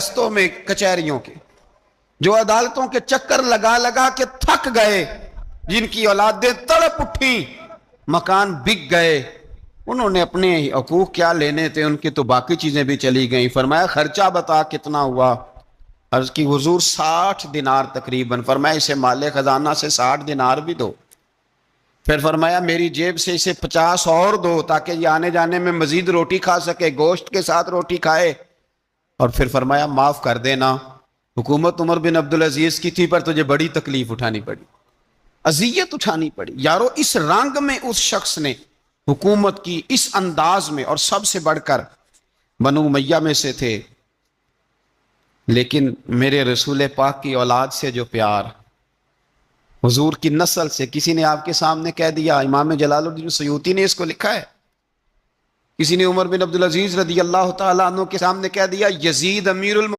رستوں میں کچہریوں کے، جو عدالتوں کے چکر لگا لگا کے تھک گئے، جن کی اولادیں تڑپ اٹھیں، مکان بک گئے، انہوں نے اپنے حقوق کیا لینے تھے، ان کی تو باقی چیزیں بھی چلی گئیں۔ فرمایا خرچہ بتا کتنا ہوا؟ عرض کی حضور 60 دینار تقریباً۔ فرمایا اسے مال خزانہ سے 60 دینار بھی دو۔ پھر فرمایا میری جیب سے اسے 50 اور دو تاکہ یہ آنے جانے میں مزید روٹی کھا سکے، گوشت کے ساتھ روٹی کھائے۔ اور پھر فرمایا معاف کر دینا، حکومت عمر بن عبدالعزیز کی تھی پر تجھے بڑی تکلیف اٹھانی پڑی، اذیت اٹھانی پڑی۔ یارو اس رنگ میں اس شخص نے حکومت کی، اس انداز میں، اور سب سے بڑھ کر بنو امیہ میں سے تھے، لیکن میرے رسول پاک کی اولاد سے جو پیار، حضور کی نسل سے، کسی نے آپ کے سامنے کہہ دیا، امام جلال الدین سیوطی نے اس کو لکھا ہے، کسی نے عمر بن عبدالعزیز رضی اللہ تعالیٰ عنہ کے سامنے کہہ دیا یزید امیر